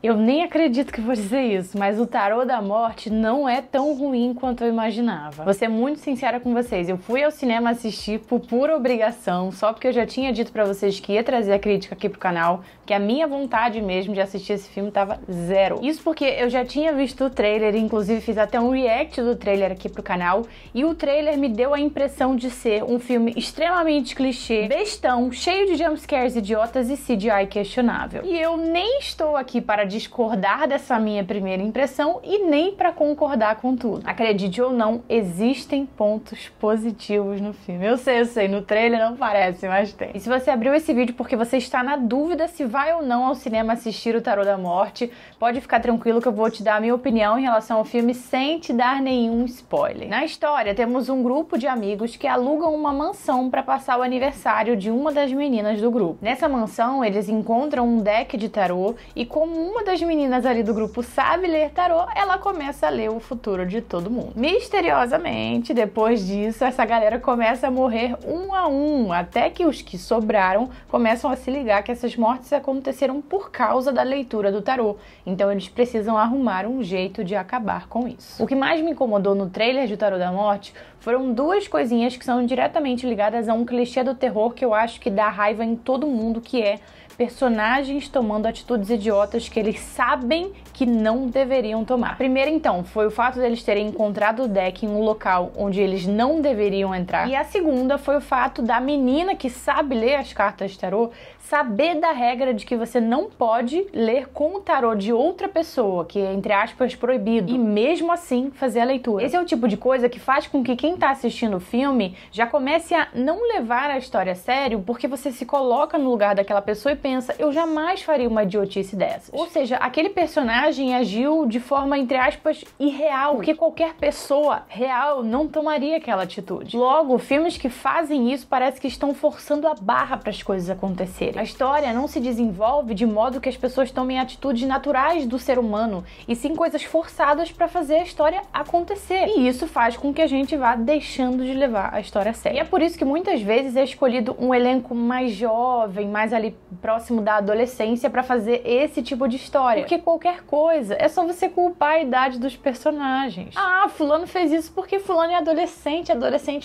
Eu nem acredito que vou dizer isso, mas o Tarô da Morte não é tão ruim quanto eu imaginava. Vou ser muito sincera com vocês, eu fui ao cinema assistir por pura obrigação, só porque eu já tinha dito pra vocês que ia trazer a crítica aqui pro canal, que a minha vontade mesmo de assistir esse filme tava zero. Isso porque eu já tinha visto o trailer, inclusive fiz até um react do trailer aqui pro canal, e o trailer me deu a impressão de ser um filme extremamente clichê, bestão, cheio de jumpscares idiotas e CGI questionável. E eu nem estou aqui para discordar dessa minha primeira impressão e nem para concordar com tudo. Acredite ou não, existem pontos positivos no filme. Eu sei, no trailer não parece, mas tem. E se você abriu esse vídeo porque você está na dúvida se vai ou não ao cinema assistir o Tarô da Morte, pode ficar tranquilo que eu vou te dar a minha opinião em relação ao filme sem te dar nenhum spoiler. Na história, temos um grupo de amigos que alugam uma mansão para passar o aniversário de uma das meninas do grupo. Nessa mansão, eles encontram um deck de tarô e como uma das meninas ali do grupo sabe ler tarô, ela começa a ler o futuro de todo mundo. Misteriosamente, depois disso, essa galera começa a morrer um a um, até que os que sobraram começam a se ligar que essas mortes aconteceram por causa da leitura do tarô. Então eles precisam arrumar um jeito de acabar com isso. O que mais me incomodou no trailer de Tarô da Morte foram duas coisinhas que são diretamente ligadas a um clichê do terror que eu acho que dá raiva em todo mundo, que é personagens tomando atitudes idiotas que eles sabem que não deveriam tomar. A primeira, então, foi o fato deles terem encontrado o deck em um local onde eles não deveriam entrar. E a segunda foi o fato da menina que sabe ler as cartas de tarô saber da regra de que você não pode ler com o tarô de outra pessoa, que é, entre aspas, proibido, e mesmo assim fazer a leitura. Esse é o tipo de coisa que faz com que quem tá assistindo o filme já comece a não levar a história a sério, porque você se coloca no lugar daquela pessoa e pensa, eu jamais faria uma idiotice dessas. Ou seja, aquele personagem agiu de forma, entre aspas, irreal, porque qualquer pessoa real não tomaria aquela atitude. Logo, filmes que fazem isso parece que estão forçando a barra para as coisas acontecerem. A história não se desenvolve de modo que as pessoas tomem atitudes naturais do ser humano, e sim coisas forçadas para fazer a história acontecer. E isso faz com que a gente vá deixando de levar a história a sério. E é por isso que muitas vezes é escolhido um elenco mais jovem, mais ali próximo da adolescência para fazer esse tipo de história. Porque qualquer coisa é só você culpar a idade dos personagens. Ah, fulano fez isso porque fulano é adolescente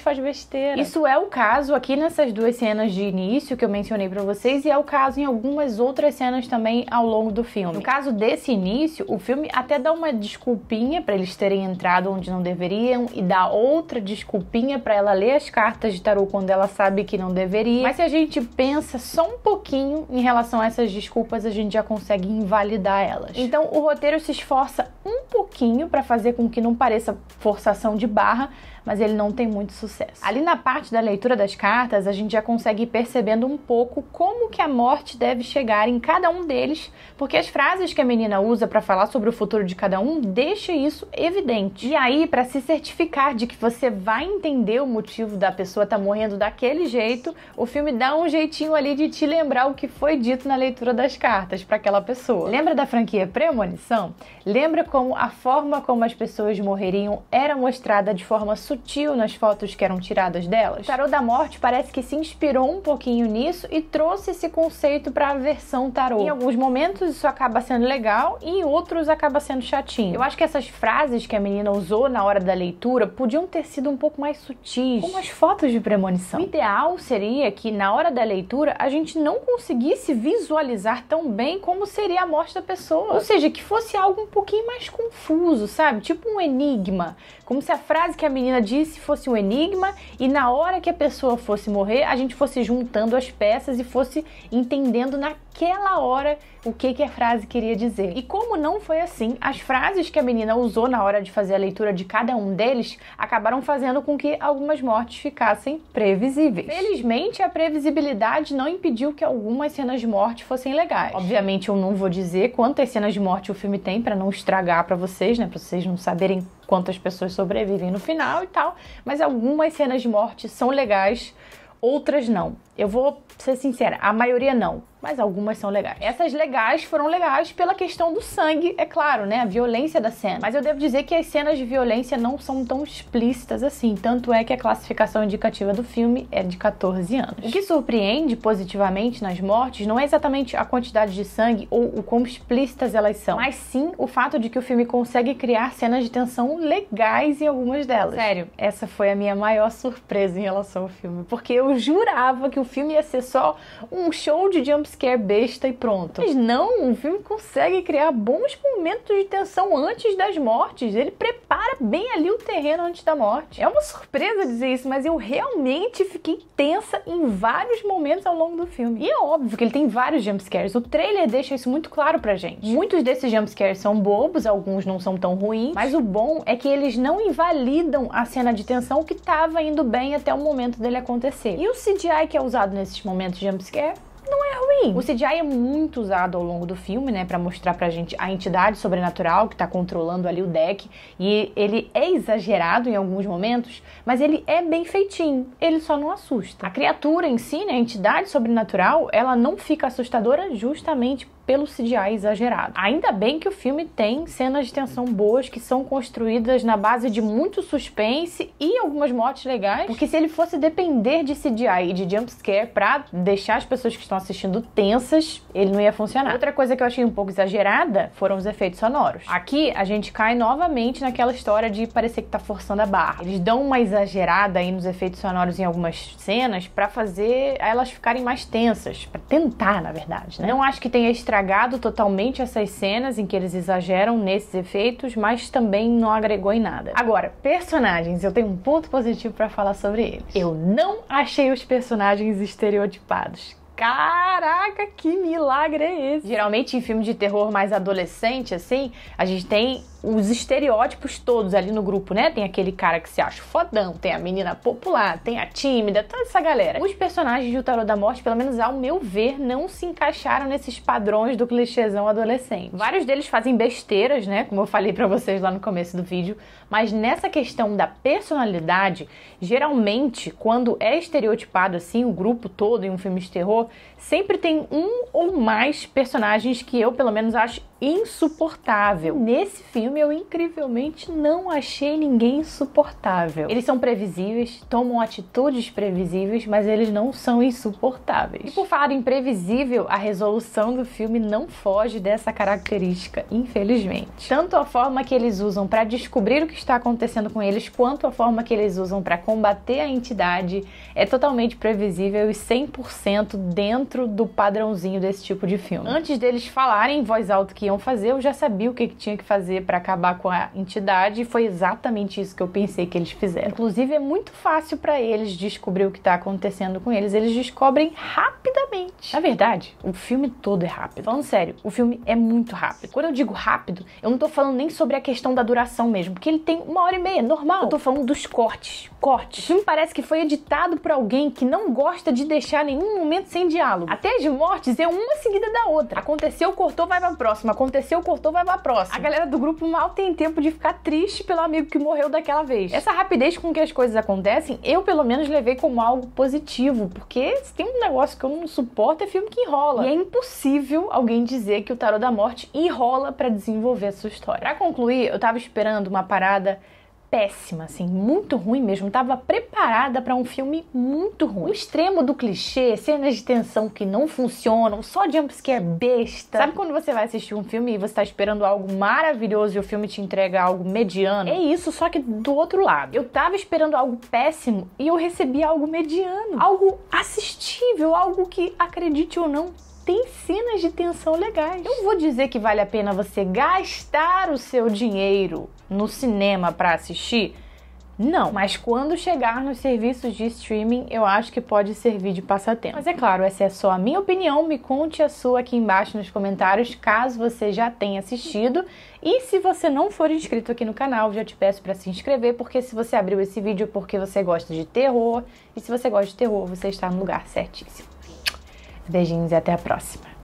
faz besteira. Isso é o caso aqui nessas duas cenas de início que eu mencionei para vocês, e é o caso em algumas outras cenas também ao longo do filme. No caso desse início, o filme até dá uma desculpinha para eles terem entrado onde não deveriam e dá outra desculpinha para ela ler as cartas de tarô quando ela sabe que não deveria. Mas se a gente pensa só um pouquinho em relação a essas desculpas, a gente já consegue invalidar elas. Então o roteiro se esforça um pouquinho para fazer com que não pareça forçação de barra, mas ele não tem muito sucesso. Ali na parte da leitura das cartas, a gente já consegue ir percebendo um pouco como que a morte deve chegar em cada um deles, porque as frases que a menina usa para falar sobre o futuro de cada um deixa isso evidente. E aí, para se certificar de que você vai entender o motivo da pessoa estar morrendo daquele jeito, o filme dá um jeitinho ali de te lembrar o que foi dito na leitura das cartas para aquela pessoa. Lembra da franquia Premonição? Lembra como a forma como as pessoas morreriam era mostrada de forma sutil nas fotos que eram tiradas delas? O Tarô da Morte parece que se inspirou um pouquinho nisso e trouxe esse conceito para a versão tarô. Em alguns momentos isso acaba sendo legal e em outros acaba sendo chatinho. Eu acho que essas frases que a menina usou na hora da leitura podiam ter sido um pouco mais sutis, como as fotos de premonição. O ideal seria que na hora da leitura a gente não conseguisse visualizar tão bem como seria a morte da pessoa. Ou seja, que fosse algo um pouquinho mais confuso, sabe? Tipo um enigma. Como se a frase que a menina disse fosse um enigma e na hora que a pessoa fosse morrer, a gente fosse juntando as peças e fosse entendendo naquela hora o que a frase queria dizer. E como não foi assim, as frases que a menina usou na hora de fazer a leitura de cada um deles acabaram fazendo com que algumas mortes ficassem previsíveis. Felizmente, a previsibilidade não impediu que algumas cenas de morte fossem legais. Obviamente, eu não vou dizer quantas cenas de morte o filme tem para não estragar para vocês, né? Para vocês não saberem quantas pessoas sobrevivem no final e tal, mas algumas cenas de morte são legais, outras não. Eu vou ser sincera, a maioria não. mas algumas são legais. Essas legais foram legais pela questão do sangue, é claro, né? A violência da cena. Mas eu devo dizer que as cenas de violência não são tão explícitas assim, tanto é que a classificação indicativa do filme é de 14 anos. O que surpreende positivamente nas mortes não é exatamente a quantidade de sangue ou o quão explícitas elas são, mas sim o fato de que o filme consegue criar cenas de tensão legais em algumas delas. Sério, essa foi a minha maior surpresa em relação ao filme, porque eu jurava que o filme ia ser só um show de jumpscare besta e pronto. Mas não, o filme consegue criar bons momentos de tensão antes das mortes. Ele prepara bem ali o terreno antes da morte. É uma surpresa dizer isso, mas eu realmente fiquei tensa em vários momentos ao longo do filme. E é óbvio que ele tem vários jumpscares. O trailer deixa isso muito claro pra gente. Muitos desses jumpscares são bobos, alguns não são tão ruins, mas o bom é que eles não invalidam a cena de tensão que tava indo bem até o momento dele acontecer. E o CGI que é usado nesses momentos de jumpscare não é ruim. O CGI é muito usado ao longo do filme, né, pra mostrar pra gente a entidade sobrenatural que tá controlando ali o deck, e ele é exagerado em alguns momentos, mas ele é bem feitinho, ele só não assusta. A criatura em si, né, a entidade sobrenatural, ela não fica assustadora justamente pelo CGI exagerado. Ainda bem que o filme tem cenas de tensão boas que são construídas na base de muito suspense e algumas mortes legais, porque se ele fosse depender de CGI e de jumpscare pra deixar as pessoas que estão assistindo tensas, ele não ia funcionar. Outra coisa que eu achei um pouco exagerada foram os efeitos sonoros. Aqui a gente cai novamente naquela história de parecer que tá forçando a barra. Eles dão uma exagerada aí nos efeitos sonoros em algumas cenas pra fazer elas ficarem mais tensas, pra tentar, na verdade, né? Não acho que tenha estragado totalmente essas cenas em que eles exageram nesses efeitos, mas também não agregou em nada. Agora, personagens, eu tenho um ponto positivo pra falar sobre eles. Eu não achei os personagens estereotipados. Caraca, que milagre é esse? Geralmente em filme de terror mais adolescente, assim, a gente tem os estereótipos todos ali no grupo, né? Tem aquele cara que se acha fodão, tem a menina popular, tem a tímida, toda essa galera. Os personagens de O Tarô da Morte, pelo menos ao meu ver, não se encaixaram nesses padrões do clichêzão adolescente. Vários deles fazem besteiras, né? Como eu falei pra vocês lá no começo do vídeo, mas nessa questão da personalidade, geralmente, quando é estereotipado assim, o grupo todo em um filme de terror, sempre tem um ou mais personagens que eu, pelo menos, acho insuportável. Nesse filme, eu incrivelmente não achei ninguém insuportável. Eles são previsíveis, tomam atitudes previsíveis, mas eles não são insuportáveis. E por falar em previsível, a resolução do filme não foge dessa característica, infelizmente. Tanto a forma que eles usam para descobrir o que está acontecendo com eles, quanto a forma que eles usam para combater a entidade é totalmente previsível e 100% dentro do padrãozinho desse tipo de filme. Antes deles falarem em voz alta que iam fazer, eu já sabia o que tinha que fazer para acabar com a entidade e foi exatamente isso que eu pensei que eles fizeram. Inclusive, é muito fácil para eles descobrir o que está acontecendo com eles. Eles descobrem rapidamente. Na verdade, o filme todo é rápido. Falando sério, o filme é muito rápido. Quando eu digo rápido, eu não tô falando nem sobre a questão da duração mesmo, porque ele tem 1h30, normal. Eu tô falando dos cortes. O filme parece que foi editado por alguém que não gosta de deixar nenhum momento sem diálogo. Até as mortes é uma seguida da outra. Aconteceu, cortou, vai pra próxima. Aconteceu, cortou, vai pra próxima. A galera do grupo mal tem tempo de ficar triste pelo amigo que morreu daquela vez. Essa rapidez com que as coisas acontecem, eu pelo menos levei como algo positivo, porque se tem um negócio que eu não suporto é filme que enrola. E é impossível alguém dizer que O Tarô da Morte enrola pra desenvolver a sua história. Pra concluir, eu tava esperando uma parada péssima, assim, muito ruim mesmo. Tava preparada pra um filme muito ruim. O extremo do clichê, cenas de tensão que não funcionam, só jumpscare besta. Sabe quando você vai assistir um filme e você tá esperando algo maravilhoso e o filme te entrega algo mediano? É isso, só que do outro lado. Eu tava esperando algo péssimo e eu recebi algo mediano. Algo assistível, algo que, acredite ou não, tem cenas de tensão legais. Eu vou dizer que vale a pena você gastar o seu dinheiro no cinema para assistir? Não, mas quando chegar nos serviços de streaming, eu acho que pode servir de passatempo. Mas é claro, essa é só a minha opinião, me conte a sua aqui embaixo nos comentários, caso você já tenha assistido. E se você não for inscrito aqui no canal, já te peço para se inscrever, porque se você abriu esse vídeo é porque você gosta de terror, e se você gosta de terror, você está no lugar certíssimo. Beijinhos e até a próxima.